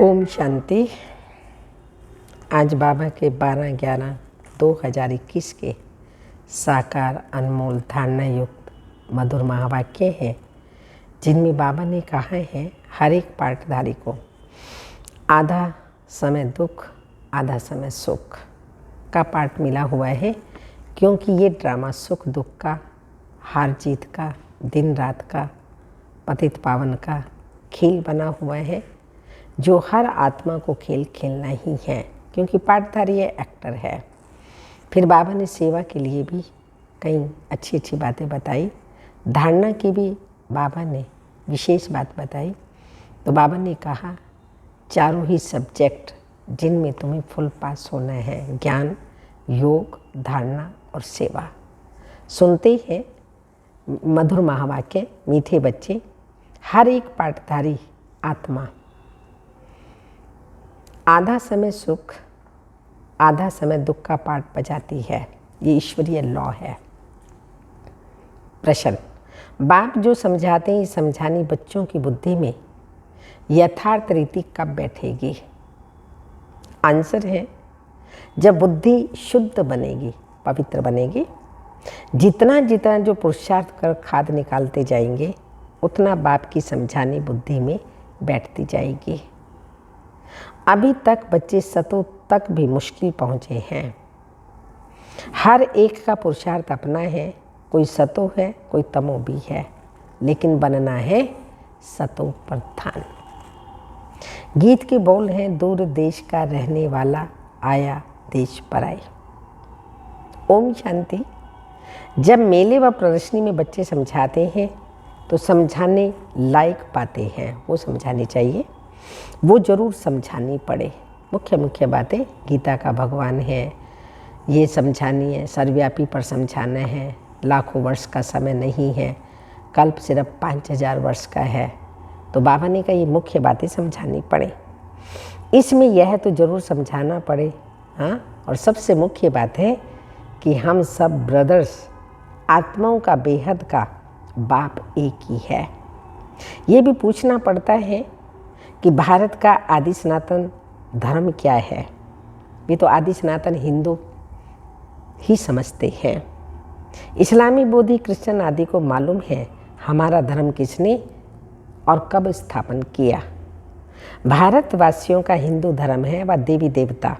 ओम शांति। आज बाबा के 12/11/2021 के साकार अनमोल धारणा युक्त मधुर महावाक्य हैं, जिनमें बाबा ने कहा है हर एक पाठधारी को आधा समय दुख आधा समय सुख का पाठ मिला हुआ है, क्योंकि ये ड्रामा सुख दुख का, हार जीत का, दिन रात का, पतित पावन का खेल बना हुआ है, जो हर आत्मा को खेल खेलना ही है, क्योंकि पाठधारी एक्टर है। फिर बाबा ने सेवा के लिए भी कई अच्छी अच्छी बातें बताई, धारणा की भी बाबा ने विशेष बात बताई। तो बाबा ने कहा चारों ही सब्जेक्ट जिनमें तुम्हें फुल पास होना है, ज्ञान, योग, धारणा और सेवा। सुनते हैं मधुर महावाक्य, मीठे बच्चे। हर एक पाठधारी आत्मा आधा समय सुख आधा समय दुख का पाठ बजाती है। ये ईश्वरीय लॉ है। प्रश्न, बाप जो समझाते हैं समझानी बच्चों की बुद्धि में यथार्थ रीति कब बैठेगी? आंसर है जब बुद्धि शुद्ध बनेगी, पवित्र बनेगी। जितना जितना जो पुरुषार्थ कर खाद निकालते जाएंगे, उतना बाप की समझानी बुद्धि में बैठती जाएगी। अभी तक बच्चे सतों तक भी मुश्किल पहुँचे हैं। हर एक का पुरुषार्थ अपना है, कोई सतो है कोई तमो भी है, लेकिन बनना है सतो प्रधान। गीत के बोल हैं, दूर देश का रहने वाला आया देश पर आए। ओम शांति। जब मेले व प्रदर्शनी में बच्चे समझाते हैं तो समझाने लायक बातें हैं, वो समझानी चाहिए, वो ज़रूर समझानी पड़े। मुख्य मुख्य बातें गीता का भगवान है, ये समझानी है, सर्वव्यापी पर समझाना है। लाखों वर्ष का समय नहीं है, कल्प सिर्फ 5000 वर्ष का है। तो बाबा ने कहा ये मुख्य बातें समझानी पड़े, इसमें यह तो ज़रूर समझाना पड़े। हाँ, और सबसे मुख्य बात है कि हम सब ब्रदर्स, आत्माओं का बेहद का बाप एक ही है। ये भी पूछना पड़ता है कि भारत का आदि सनातन धर्म क्या है। ये तो आदि सनातन हिंदू ही समझते हैं। इस्लामी, बौद्ध, क्रिश्चियन आदि को मालूम है हमारा धर्म किसने और कब स्थापन किया। भारतवासियों का हिंदू धर्म है व देवी देवता,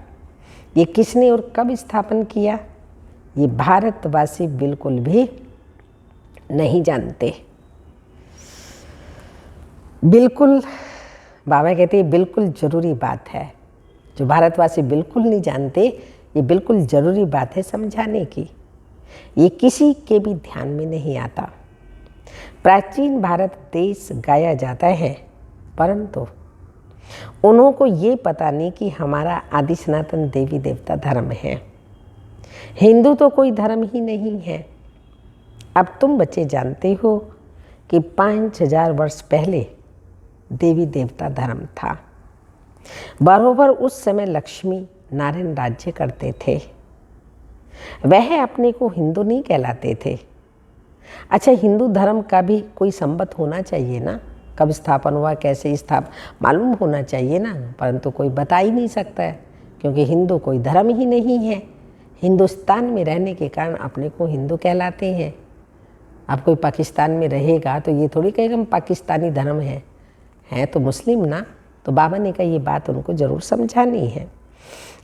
ये किसने और कब स्थापन किया, ये भारतवासी बिल्कुल भी नहीं जानते। बिल्कुल, बाबा कहते हैं बिल्कुल ज़रूरी बात है, जो भारतवासी बिल्कुल नहीं जानते, ये बिल्कुल ज़रूरी बात है समझाने की। ये किसी के भी ध्यान में नहीं आता। प्राचीन भारत देश गाया जाता है, परंतु उन्हों को ये पता नहीं कि हमारा आदि सनातन देवी देवता धर्म है। हिंदू तो कोई धर्म ही नहीं है। अब तुम बच्चे जानते हो कि 5000 वर्ष पहले देवी देवता धर्म था। बरोबर उस समय लक्ष्मी नारायण राज्य करते थे। वह अपने को हिंदू नहीं कहलाते थे। अच्छा, हिंदू धर्म का भी कोई संबत होना चाहिए ना, कब स्थापन हुआ, कैसे स्थापन, मालूम होना चाहिए ना, परंतु कोई बता ही नहीं सकता है, क्योंकि हिंदू कोई धर्म ही नहीं है। हिंदुस्तान में रहने के कारण अपने को हिंदू कहलाते हैं। अब कोई पाकिस्तान में रहेगा तो ये थोड़ी कहेगा हम पाकिस्तानी धर्म है तो मुस्लिम ना। तो बाबा ने कहा ये बात उनको ज़रूर समझानी है।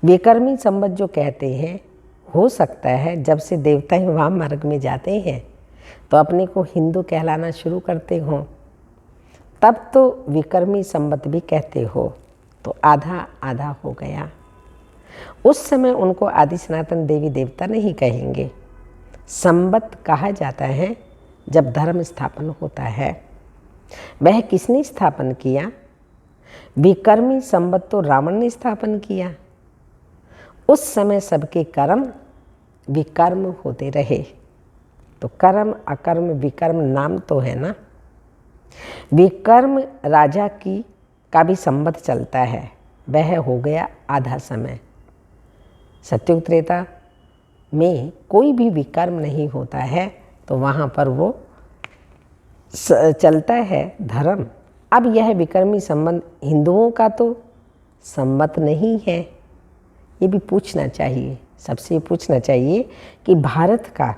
विकर्मी संबत जो कहते हैं, हो सकता है जब से देवताएं वहाँ मार्ग में जाते हैं तो अपने को हिंदू कहलाना शुरू करते हों, तब तो विकर्मी संबत भी कहते हो, तो आधा आधा हो गया। उस समय उनको आदि सनातन देवी देवता नहीं कहेंगे। संबत कहा जाता है जब धर्म स्थापन होता है। वह किसने स्थापन किया? विकर्मी संबत तो रावण ने स्थापन किया। उस समय सबके कर्म विकर्म होते रहे, तो कर्म अकर्म विकर्म नाम तो है ना। विकर्म राजा की का भी संबत चलता है, वह हो गया आधा समय। सत्युग त्रेता में कोई भी विकर्म नहीं होता है, तो वहाँ पर वो चलता है धर्म। अब यह विकर्मी संबंध हिंदुओं का तो सम्मत नहीं है? ये भी पूछना चाहिए, सबसे पूछना चाहिए कि भारत का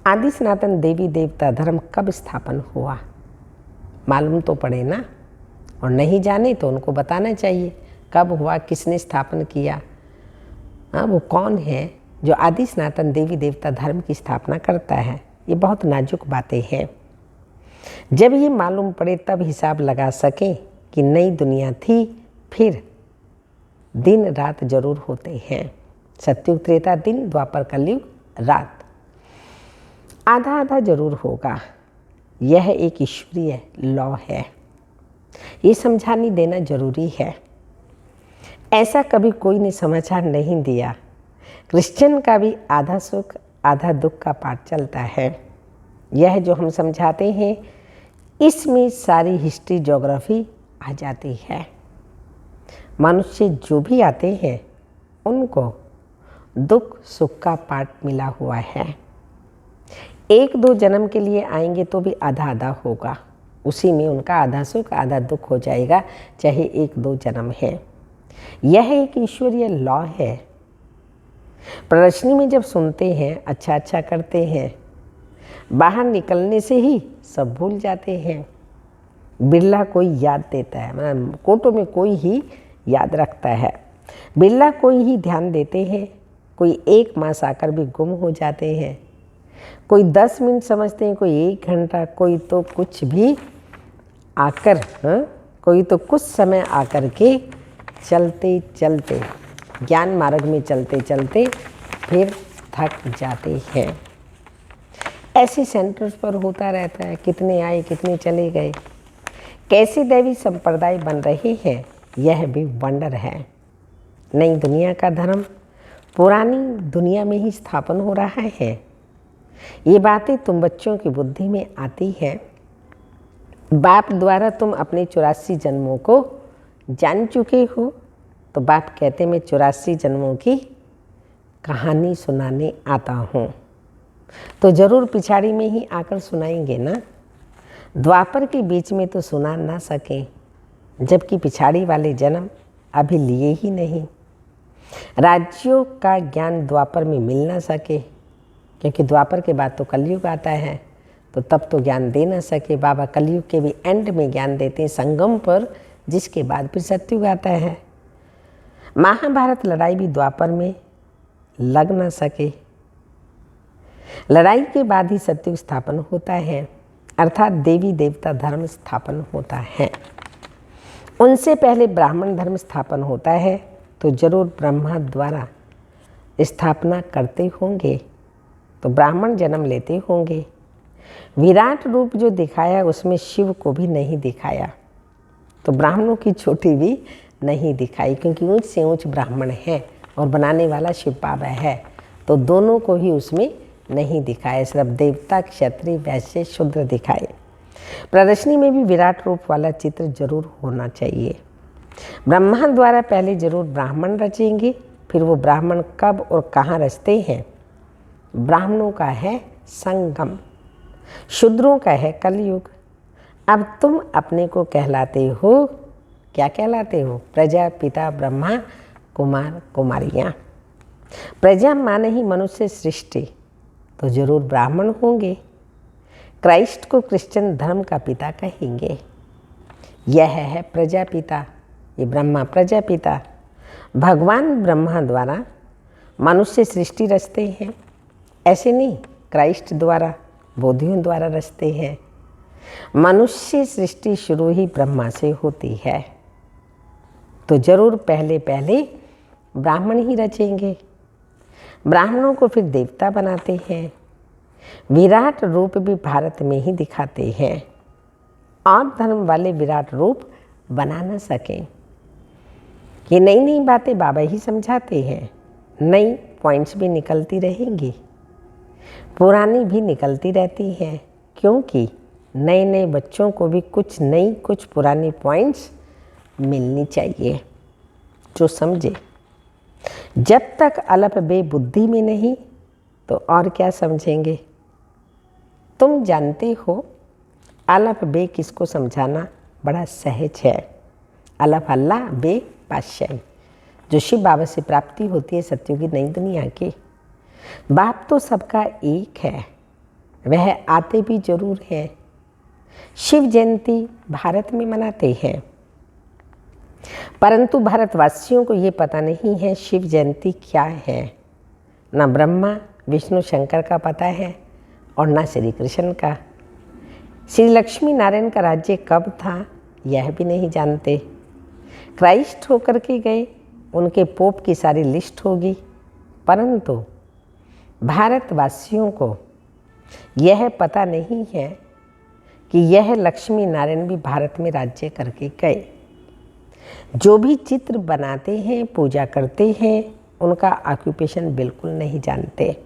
आदि सनातन देवी देवता धर्म कब स्थापन हुआ? मालूम तो पड़े ना, और नहीं जाने तो उनको बताना चाहिए कब हुआ, किसने स्थापन किया। हाँ, वो कौन है जो आदि सनातन देवी देवता धर्म की स्थापना करता है। ये बहुत नाजुक बातें हैं। जब ये मालूम पड़े तब हिसाब लगा सकें कि नई दुनिया थी, फिर दिन रात जरूर होते हैं। सतयुग त्रेता दिन, द्वापर कलयुग रात, आधा आधा जरूर होगा। यह एक ईश्वरीय लॉ है, ये समझाने देना जरूरी है। ऐसा कभी कोई ने समाचार नहीं दिया। क्रिश्चियन का भी आधा सुख आधा दुख का पाठ चलता है। यह जो हम समझाते हैं इसमें सारी हिस्ट्री ज्योग्राफी आ जाती है। मनुष्य जो भी आते हैं उनको दुख सुख का पाठ मिला हुआ है। एक दो जन्म के लिए आएंगे तो भी आधा आधा होगा, उसी में उनका आधा सुख आधा दुख हो जाएगा, चाहे एक दो जन्म है। यह एक ईश्वरीय लॉ है। प्रदर्शनी में जब सुनते हैं, अच्छा अच्छा करते हैं, बाहर निकलने से ही सब भूल जाते हैं। बिरला कोई याद देता है, मतलब कोटों में कोई ही याद रखता है। बिरला कोई ही ध्यान देते हैं। कोई 1 मास आकर भी गुम हो जाते हैं। कोई 10 मिनट समझते हैं, कोई 1 घंटा, कोई तो कुछ भी आकर, कोई तो कुछ समय आकर के चलते चलते ज्ञान मार्ग में चलते चलते फिर थक जाते हैं। ऐसे सेंटर्स पर होता रहता है, कितने आए कितने चले गए। कैसे दैवी संप्रदाय बन रहे हैं, यह भी वंडर है। नई दुनिया का धर्म पुरानी दुनिया में ही स्थापन हो रहा है। ये बातें तुम बच्चों की बुद्धि में आती है। बाप द्वारा तुम अपने 84 जन्मों को जान चुके हो, तो बाप कहते मैं 84 जन्मों की कहानी सुनाने आता हूँ, तो ज़रूर पिछाड़ी में ही आकर सुनाएंगे ना। द्वापर के बीच में तो सुना ना सके, जबकि पिछाड़ी वाले जन्म अभी लिए ही नहीं। राज्यों का ज्ञान द्वापर में मिल ना सके, क्योंकि द्वापर के बाद तो कलयुग आता है, तो तब तो ज्ञान दे ना सके। बाबा कलयुग के भी एंड में ज्ञान देते हैं, संगम पर, जिसके बाद फिर सतयुग आता है। महाभारत लड़ाई भी द्वापर में लग ना सके। लड़ाई के बाद ही सतयुग स्थापन होता है, अर्थात देवी देवता धर्म स्थापन होता है। उनसे पहले ब्राह्मण धर्म स्थापन होता है, तो जरूर ब्रह्मा द्वारा स्थापना करते होंगे, तो ब्राह्मण जन्म लेते होंगे। विराट रूप जो दिखाया उसमें शिव को भी नहीं दिखाया, तो ब्राह्मणों की चोटी भी नहीं दिखाई, क्योंकि ऊंच से ऊंच ब्राह्मण है और बनाने वाला शिव बाबा है, तो दोनों को ही उसमें नहीं दिखाए, सिर्फ देवता क्षत्रिय वैश्य शूद्र दिखाए। प्रदर्शनी में भी विराट रूप वाला चित्र जरूर होना चाहिए। ब्रह्मा द्वारा पहले जरूर ब्राह्मण रचेंगे, फिर वो ब्राह्मण कब और कहाँ रचते हैं। ब्राह्मणों का है संगम, शूद्रों का है कलयुग। अब तुम अपने को कहलाते हो, क्या कहलाते हो? प्रजापिता ब्रह्मा, कुमार कुमारियाँ। प्रजा माने ही मनुष्य सृष्टि, तो जरूर ब्राह्मण होंगे। क्राइस्ट को क्रिश्चियन धर्म का पिता कहेंगे। यह है प्रजापिता, ये ब्रह्मा प्रजापिता। भगवान ब्रह्मा द्वारा मनुष्य सृष्टि रचते हैं, ऐसे नहीं क्राइस्ट द्वारा, बोधियों द्वारा रचते हैं। मनुष्य सृष्टि शुरू ही ब्रह्मा से होती है, तो जरूर पहले पहले ब्राह्मण ही रचेंगे। ब्राह्मणों को फिर देवता बनाते हैं। विराट रूप भी भारत में ही दिखाते हैं, और धर्म वाले विराट रूप बना न सकें। ये नई नई बातें बाबा ही समझाते हैं। नई पॉइंट्स भी निकलती रहेंगी, पुरानी भी निकलती रहती हैं, क्योंकि नए नए बच्चों को भी कुछ नई कुछ पुरानी पॉइंट्स मिलनी चाहिए जो समझे। जब तक अलप बे बुद्धि में नहीं, तो और क्या समझेंगे। तुम जानते हो अलप बे किसको समझाना बड़ा सहज है। अलप अल्लाह, बे बादशाही जो शिव बाबा से प्राप्ति होती है सत्युग की नई दुनिया की। बाप तो सबका एक है, वह आते भी जरूर हैं। शिव जयंती भारत में मनाते हैं, परंतु भारतवासियों को ये पता नहीं है शिव जयंती क्या है। न ब्रह्मा विष्णु शंकर का पता है और न श्री कृष्ण का। श्री लक्ष्मी नारायण का राज्य कब था यह भी नहीं जानते। क्राइस्ट होकर के गए, उनके पोप की सारी लिस्ट होगी, परंतु भारतवासियों को यह पता नहीं है कि यह लक्ष्मी नारायण भी भारत में राज्य करके गए। जो भी चित्र बनाते हैं, पूजा करते हैं, उनका ऑक्यूपेशन बिल्कुल नहीं जानते।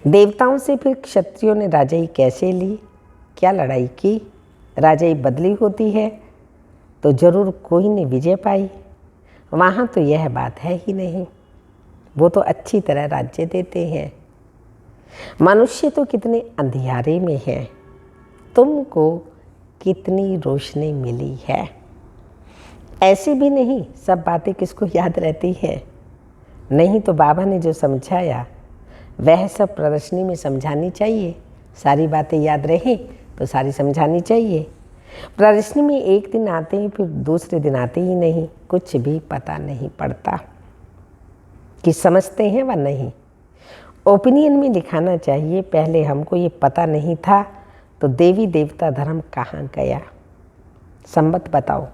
देवताओं से फिर क्षत्रियों ने राजाई कैसे ली, क्या लड़ाई की? राजाई बदली होती है तो जरूर कोई ने विजय पाई। वहाँ तो यह बात है ही नहीं, वो तो अच्छी तरह राज्य देते हैं। मनुष्य तो कितने अंधियारे में है, तुमको कितनी रोशनी मिली है। ऐसे भी नहीं सब बातें किसको याद रहती है। नहीं तो बाबा ने जो समझाया वह सब प्रदर्शनी में समझानी चाहिए। सारी बातें याद रहें तो सारी समझानी चाहिए। प्रदर्शनी में एक दिन आते हैं फिर दूसरे दिन आते ही नहीं, कुछ भी पता नहीं पड़ता कि समझते हैं व नहीं। ओपिनियन में दिखाना चाहिए पहले हमको ये पता नहीं था तो देवी देवता धर्म कहाँ गया, संबत बताओ।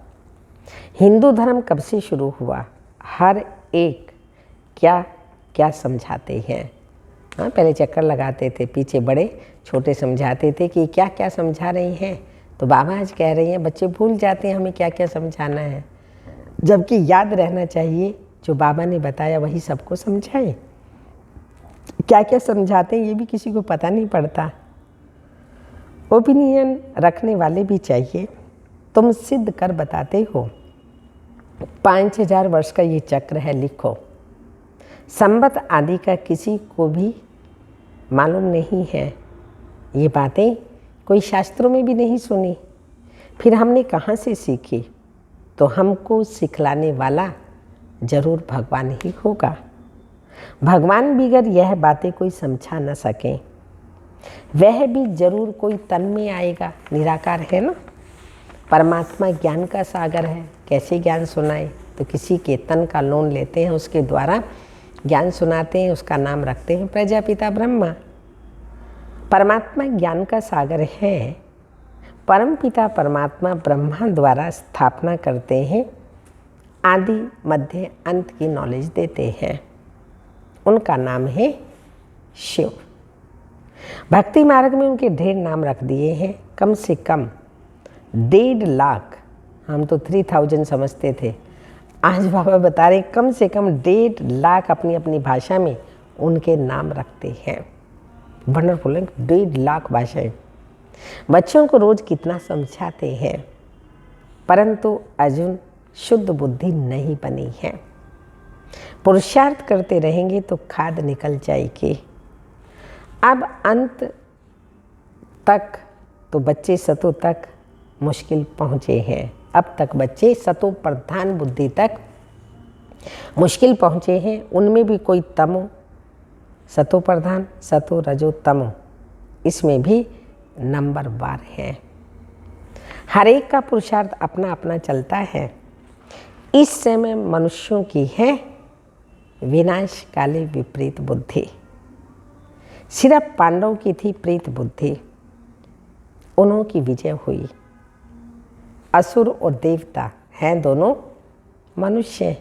हिंदू धर्म कब से शुरू हुआ, हर एक क्या क्या समझाते हैं। हाँ, पहले चक्कर लगाते थे, पीछे बड़े छोटे समझाते थे कि क्या क्या समझा रही हैं। तो बाबा आज कह रही हैं बच्चे भूल जाते हैं हमें क्या क्या समझाना है, जबकि याद रहना चाहिए जो बाबा ने बताया वही सबको समझाए। क्या क्या समझाते हैं ये भी किसी को पता नहीं पड़ता। ओपिनियन रखने वाले भी चाहिए। तुम सिद्ध कर बताते हो, 5000 वर्ष का ये चक्र है, लिखो। संबत आदि का किसी को भी मालूम नहीं है। ये बातें कोई शास्त्रों में भी नहीं सुनी, फिर हमने कहाँ से सीखी? तो हमको सिखलाने वाला जरूर भगवान ही होगा। भगवान बिगर यह बातें कोई समझा न सके, वह भी जरूर कोई तन में आएगा। निराकार है ना, परमात्मा ज्ञान का सागर है। कैसे ज्ञान सुनाए? तो किसी के तन का लोन लेते हैं, उसके द्वारा ज्ञान सुनाते हैं, उसका नाम रखते हैं प्रजापिता ब्रह्मा। परमात्मा ज्ञान का सागर है। परम पिता परमात्मा ब्रह्मा द्वारा स्थापना करते हैं, आदि मध्य अंत की नॉलेज देते हैं। उनका नाम है शिव। भक्ति मार्ग में उनके ढेर नाम रख दिए हैं, कम से कम 1.5 लाख। हम तो 3000 समझते थे, आज बाबा बता रहे कम से कम 1.5 लाख अपनी अपनी भाषा में उनके नाम रखते हैं। वंडरफुल है, 1.5 लाख भाषाएं। बच्चों को रोज कितना समझाते हैं, परंतु अर्जुन शुद्ध बुद्धि नहीं बनी है। पुरुषार्थ करते रहेंगे तो खाद निकल जाएगी। अब अंत तक तो बच्चे सतो तक मुश्किल पहुँचे हैं। अब तक बच्चे सतो प्रधान बुद्धि तक मुश्किल पहुँचे हैं। उनमें भी कोई तमो, सतो प्रधान, सतो रजो तमो, इसमें भी नंबर वार है। हर एक का पुरुषार्थ अपना अपना चलता है। इस समय मनुष्यों की है विनाश काले विपरीत बुद्धि। सिर्फ पांडव की थी प्रीत बुद्धि, उन्हों की विजय हुई। असुर और देवता हैं दोनों मनुष्य।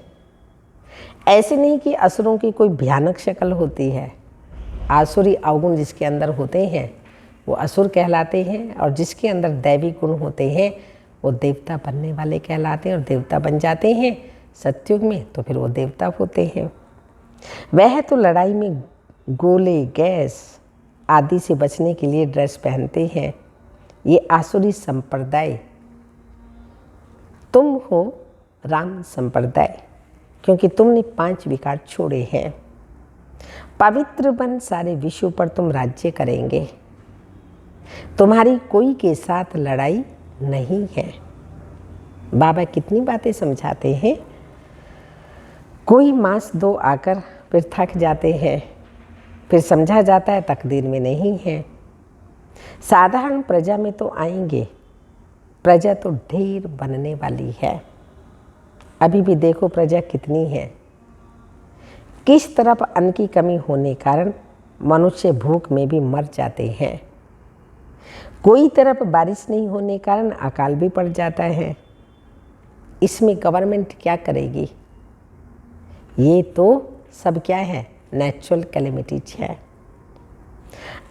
ऐसे नहीं कि असुरों की कोई भयानक शक्ल होती है। आसुरी अवगुण जिसके अंदर होते हैं वो असुर कहलाते हैं, और जिसके अंदर दैवी गुण होते हैं वो देवता बनने वाले कहलाते हैं, और देवता बन जाते हैं सतयुग में तो फिर वो देवता होते हैं। वह तो लड़ाई में गोले, गैस आदि से बचने के लिए ड्रेस पहनते हैं। ये आसुरी संप्रदाय। तुम हो राम संप्रदाय, क्योंकि तुमने 5 विकार छोड़े हैं। पवित्र बन सारे विश्व पर तुम राज्य करेंगे। तुम्हारी कोई के साथ लड़ाई नहीं है। बाबा कितनी बातें समझाते हैं, कोई मास दो आकर फिर थक जाते हैं, फिर समझा जाता है तकदीर में नहीं है। साधारण प्रजा में तो आएंगे, प्रजा तो ढेर बनने वाली है। अभी भी देखो प्रजा कितनी है। किस तरफ अन्न की कमी होने कारण मनुष्य भूख में भी मर जाते हैं। कोई तरफ बारिश नहीं होने कारण अकाल भी पड़ जाता है। इसमें गवर्नमेंट क्या करेगी? ये तो सब क्या है, नेचुरल कैलेमिटीज है।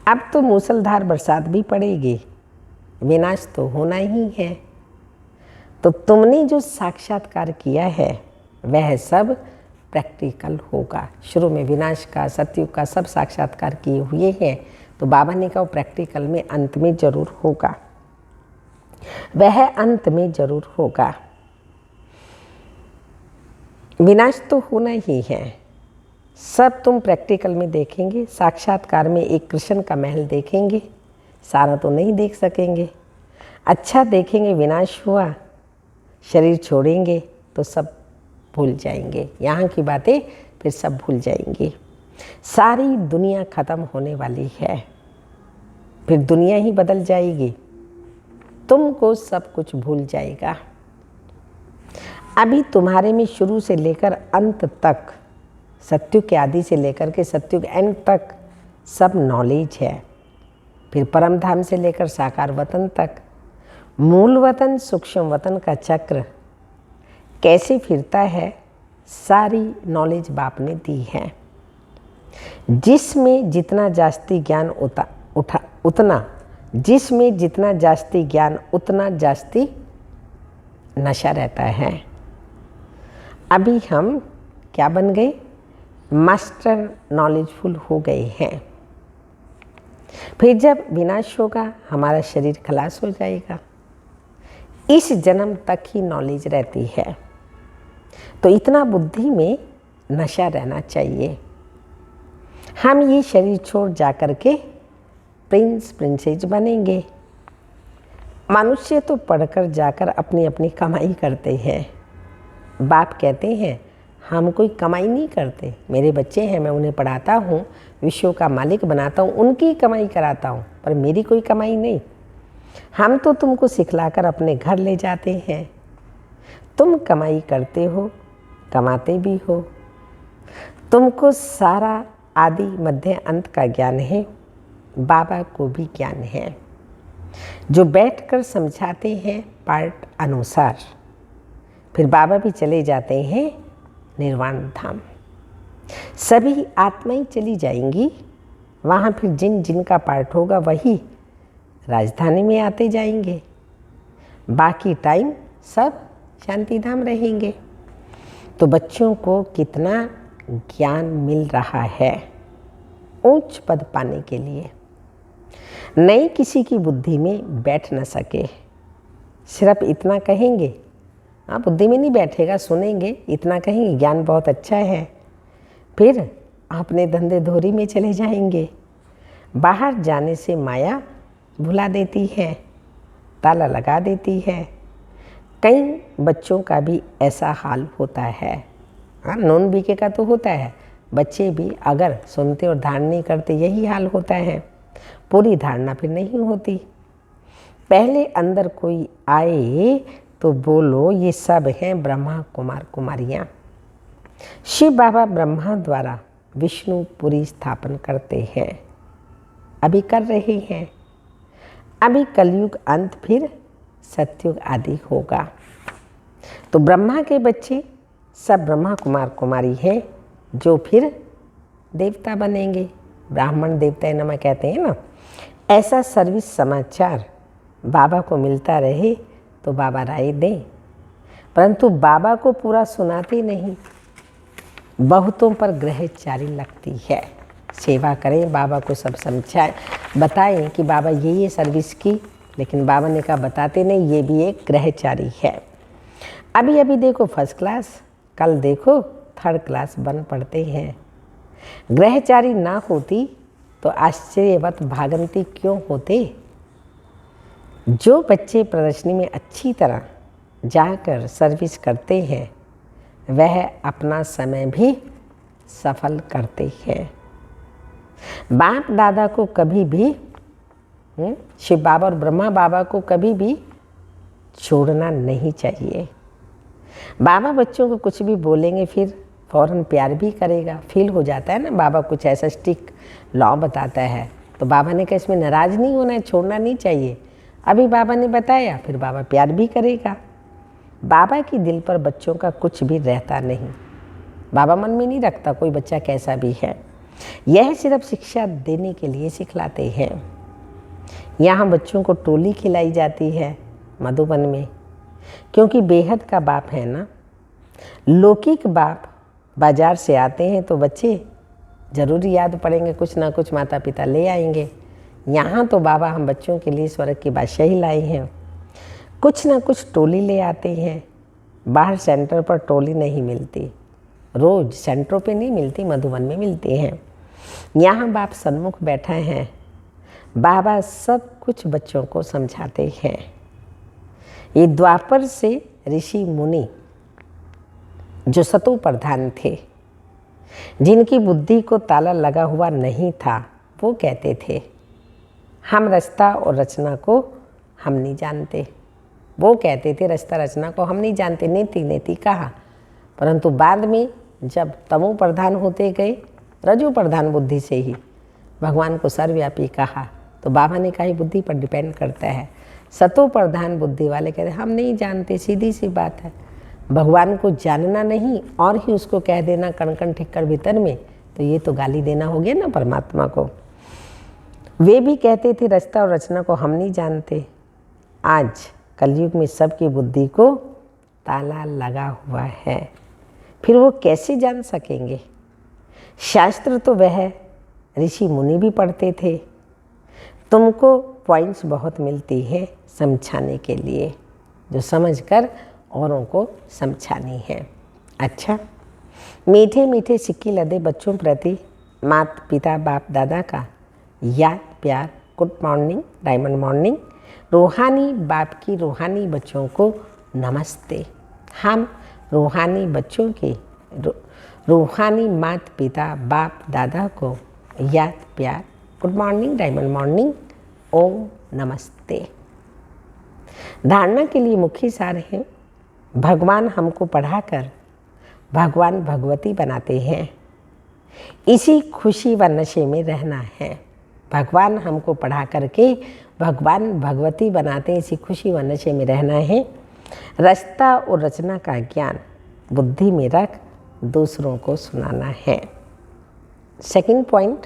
अब तो मूसलधार बरसात भी पड़ेगी, विनाश तो होना ही है। तो तुमने जो साक्षात्कार किया है वह सब प्रैक्टिकल होगा। शुरू में विनाश का, सतयुग का सब साक्षात्कार किए हुए हैं, तो बाबा ने कहा प्रैक्टिकल में अंत में जरूर होगा, वह अंत में जरूर होगा। विनाश तो होना ही है, सब तुम प्रैक्टिकल में देखेंगे। साक्षात्कार में एक कृष्ण का महल देखेंगे, सारा तो नहीं देख सकेंगे। अच्छा देखेंगे विनाश हुआ, शरीर छोड़ेंगे तो सब भूल जाएंगे, यहाँ की बातें फिर सब भूल जाएंगी। सारी दुनिया ख़त्म होने वाली है, फिर दुनिया ही बदल जाएगी, तुमको सब कुछ भूल जाएगा। अभी तुम्हारे में शुरू से लेकर अंत तक, सत्युग के आदि से लेकर के सत्युग एंड तक सब नॉलेज है। फिर परम धाम से लेकर साकार वतन तक, मूल वतन सूक्ष्म वतन का चक्र कैसे फिरता है, सारी नॉलेज बाप ने दी है। जिसमें जितना जास्ती ज्ञान उतना जिसमें जितना जास्ती ज्ञान उतना जास्ती नशा रहता है। अभी हम क्या बन गए? मास्टर नॉलेजफुल हो गए हैं। फिर जब विनाश होगा हमारा शरीर खलास हो जाएगा। इस जन्म तक ही नॉलेज रहती है, तो इतना बुद्धि में नशा रहना चाहिए। हम ये शरीर छोड़ जाकर के प्रिंस प्रिंसेस बनेंगे। मनुष्य तो पढ़कर जाकर अपनी अपनी कमाई करते हैं। बाप कहते हैं हम कोई कमाई नहीं करते, मेरे बच्चे हैं, मैं उन्हें पढ़ाता हूँ, विश्व का मालिक बनाता हूँ, उनकी कमाई कराता हूँ, पर मेरी कोई कमाई नहीं। हम तो तुमको सिखलाकर अपने घर ले जाते हैं, तुम कमाई करते हो, कमाते भी हो। तुमको सारा आदि मध्य अंत का ज्ञान है, बाबा को भी ज्ञान है, जो बैठकर समझाते हैं पार्ट अनुसार। फिर बाबा भी चले जाते हैं निर्वाण धाम। सभी आत्माएं चली जाएंगी, वहाँ फिर जिन जिन का पार्ट होगा वही राजधानी में आते जाएंगे। बाकी टाइम सब शांति धाम रहेंगे। तो बच्चों को कितना ज्ञान मिल रहा है उच्च पद पाने के लिए। नई किसी की बुद्धि में बैठ न सके, सिर्फ इतना कहेंगे, हाँ बुद्धि में नहीं बैठेगा, सुनेंगे, इतना कहेंगे ज्ञान बहुत अच्छा है, फिर अपने धंधे धोरी में चले जाएंगे। बाहर जाने से माया भुला देती है, ताला लगा देती है। कई बच्चों का भी ऐसा हाल होता है। हाँ नॉन बीके का तो होता है, बच्चे भी अगर सुनते और धारण नहीं करते यही हाल होता है। पूरी धारणा फिर नहीं होती। पहले अंदर कोई आए तो बोलो ये सब हैं ब्रह्मा कुमार कुमारियाँ। शिव बाबा ब्रह्मा द्वारा विष्णुपुरी स्थापन करते हैं, अभी कर रहे हैं। अभी कलयुग अंत फिर सतयुग आदि होगा। तो ब्रह्मा के बच्चे सब ब्रह्मा कुमार कुमारी हैं, जो फिर देवता बनेंगे। ब्राह्मण देवता नमः कहते हैं ना। ऐसा सर्विस समाचार बाबा को मिलता रहे तो बाबा राय दें, परंतु बाबा को पूरा सुनाते नहीं। बहुतों पर ग्रहचारी लगती है। सेवा करें, बाबा को सब समझाएं, बताएं कि बाबा ये सर्विस की, लेकिन बाबा ने कहा बताते नहीं, ये भी एक ग्रहचारी है। अभी अभी देखो फर्स्ट क्लास, कल देखो थर्ड क्लास बन पड़ते हैं। ग्रहचारी ना होती तो आश्चर्यवत भागंती क्यों होते। जो बच्चे प्रदर्शनी में अच्छी तरह जाकर सर्विस करते हैं, वह अपना समय भी सफल करते हैं। बाप दादा को कभी भी शिव बाबा और ब्रह्मा बाबा को कभी भी छोड़ना नहीं चाहिए। बाबा बच्चों को कुछ भी बोलेंगे फिर फ़ौरन प्यार भी करेगा। फील हो जाता है ना, बाबा कुछ ऐसा स्टिक लॉ बताता है तो बाबा ने कहा इसमें नाराज़ नहीं होना है, छोड़ना नहीं चाहिए। अभी बाबा ने बताया, फिर बाबा प्यार भी करेगा। बाबा की दिल पर बच्चों का कुछ भी रहता नहीं, बाबा मन में नहीं रखता कोई बच्चा कैसा भी है। यह सिर्फ शिक्षा देने के लिए सिखलाते हैं। यहाँ बच्चों को टोली खिलाई जाती है मधुबन में, क्योंकि बेहद का बाप है ना। लौकिक बाप बाजार से आते हैं तो बच्चे ज़रूर याद पड़ेंगे, कुछ ना कुछ माता पिता ले आएंगे। यहाँ तो बाबा हम बच्चों के लिए स्वर्ग की बादशाही लाए हैं, कुछ ना कुछ टोली ले आते हैं। बाहर सेंटर पर टोली नहीं मिलती, रोज़ सेंटरों पे नहीं मिलती, मधुबन में मिलती हैं। यहाँ बाप सन्मुख बैठा है, बाबा सब कुछ बच्चों को समझाते हैं। ये द्वापर से ऋषि मुनि जो सतो प्रधान थे, जिनकी बुद्धि को ताला लगा हुआ नहीं था, वो कहते थे हम रास्ता और रचना को हम नहीं जानते। वो कहते थे रास्ता रचना को हम नहीं जानते, नीति नीति कहा। परंतु बाद में जब तमो प्रधान होते गए, रजो प्रधान बुद्धि से ही भगवान को सर्वव्यापी कहा, तो बाबा ने कहा बुद्धि पर डिपेंड करता है। सतो प्रधान बुद्धि वाले कहते हम नहीं जानते, सीधी सी बात है। भगवान को जानना नहीं और ही उसको कह देना कण कण ठिक्कर भीतर में, तो ये तो गाली देना हो गया ना परमात्मा को। वे भी कहते थे रास्ता और रचना को हम नहीं जानते। आज कलयुग में सबकी बुद्धि को ताला लगा हुआ है, फिर वो कैसे जान सकेंगे? शास्त्र तो वह ऋषि मुनि भी पढ़ते थे। तुमको पॉइंट्स बहुत मिलती है समझाने के लिए, जो समझकर औरों को समझानी है। अच्छा, मीठे मीठे सिक्के लदे बच्चों प्रति माता पिता बाप दादा का याद प्यार, गुड मॉर्निंग, डायमंड मॉर्निंग। रूहानी बाप की रूहानी बच्चों को नमस्ते। हम रूहानी बच्चों के रूहानी माता पिता बाप दादा को याद प्यार, गुड मॉर्निंग, डायमंड मॉर्निंग, ओम नमस्ते। धारणा के लिए मुख्य सार है, भगवान हमको पढ़ाकर भगवान भगवती बनाते हैं, इसी खुशी व नशे में रहना है। भगवान हमको पढ़ा करके भगवान भगवती बनाते हैं, इसी खुशी व नशे में रहना है। रास्ता और रचना का ज्ञान बुद्धि में रख दूसरों को सुनाना है। सेकंड पॉइंट,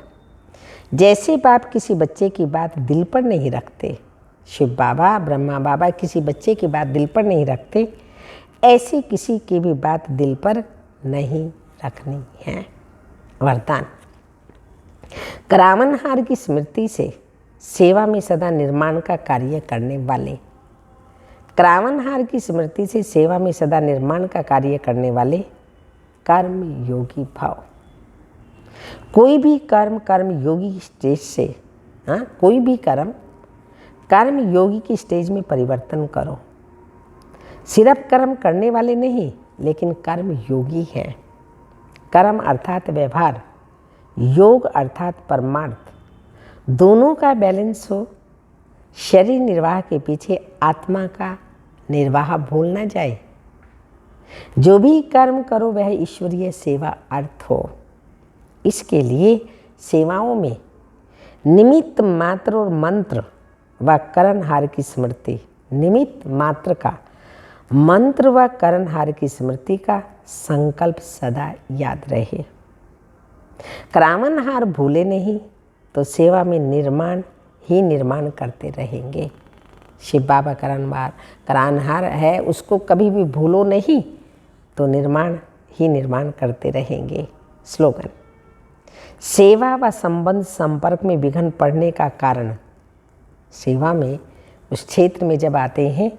जैसे बाप किसी बच्चे की बात दिल पर नहीं रखते, शिव बाबा ब्रह्मा बाबा किसी बच्चे की बात दिल पर नहीं रखते, ऐसी किसी की भी बात दिल पर नहीं रखनी है। वरदान, करावनहार की स्मृति से सेवा में सदा निर्माण का कार्य करने वाले, करावनहार की स्मृति से सेवा में सदा निर्माण का कार्य करने वाले कर्म योगी भाव। कोई भी कर्म कर्म योगी स्टेज से, कोई भी कर्म योगी की स्टेज में परिवर्तन करो। सिर्फ कर्म करने वाले नहीं, लेकिन कर्म योगी हैं। कर्म अर्थात व्यवहार, योग अर्थात परमार्थ, दोनों का बैलेंस हो। शरीर निर्वाह के पीछे आत्मा का निर्वाह भूल न जाए। जो भी कर्म करो वह ईश्वरीय सेवा अर्थ हो। इसके लिए सेवाओं में निमित्त मात्र और मंत्र व करणहार की स्मृति, निमित्त मात्र का मंत्र व करणहार की स्मृति का संकल्प सदा याद रहे। करावनहार भूले नहीं तो सेवा में निर्माण ही निर्माण करते रहेंगे। शिव बाबा करावनहार है, उसको कभी भी भूलो नहीं तो निर्माण ही निर्माण करते रहेंगे। स्लोगन, सेवा व संबंध संपर्क में विघ्न पड़ने का कारण, सेवा में उस क्षेत्र में जब आते हैं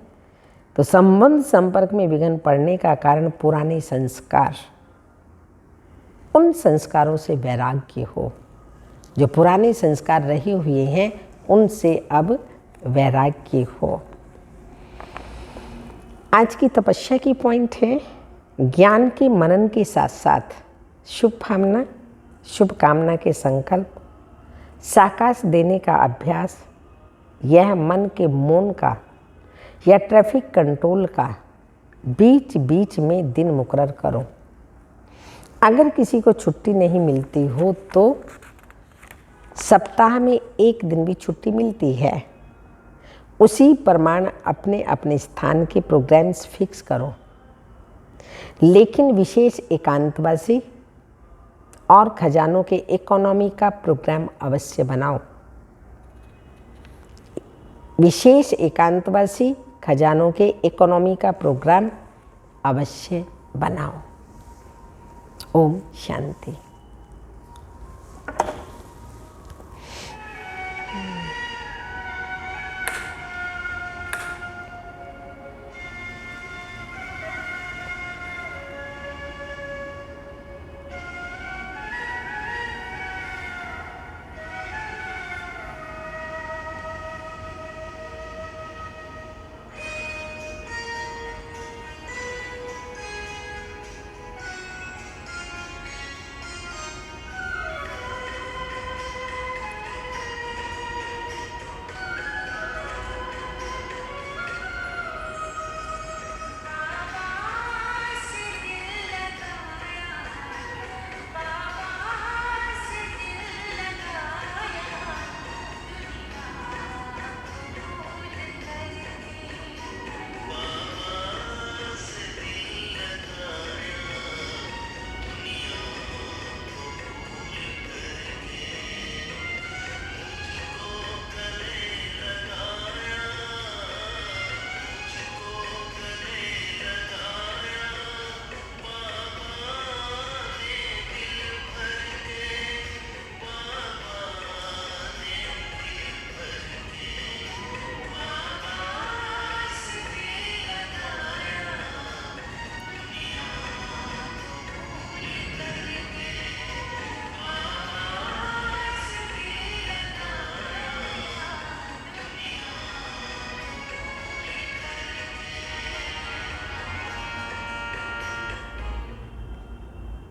तो संबंध संपर्क में विघ्न पड़ने का कारण पुराने संस्कार, उन संस्कारों से वैराग्य हो। जो पुराने संस्कार रहे हुए हैं उनसे अब वैराग्य हो। आज की तपस्या की पॉइंट है, ज्ञान के मनन के साथ साथ शुभ कामना के संकल्प, साकाश देने का अभ्यास, यह मन के मौन का या ट्रैफिक कंट्रोल का बीच बीच में दिन मुकर्रर करो। अगर किसी को छुट्टी नहीं मिलती हो तो सप्ताह में एक दिन भी छुट्टी मिलती है, उसी प्रमाण अपने अपने स्थान के प्रोग्राम्स फिक्स करो, लेकिन विशेष एकांतवासी और खजानों के इकोनॉमी का प्रोग्राम अवश्य बनाओ। विशेष एकांतवासी खजानों के इकोनॉमी का प्रोग्राम अवश्य बनाओ। ओम शांति।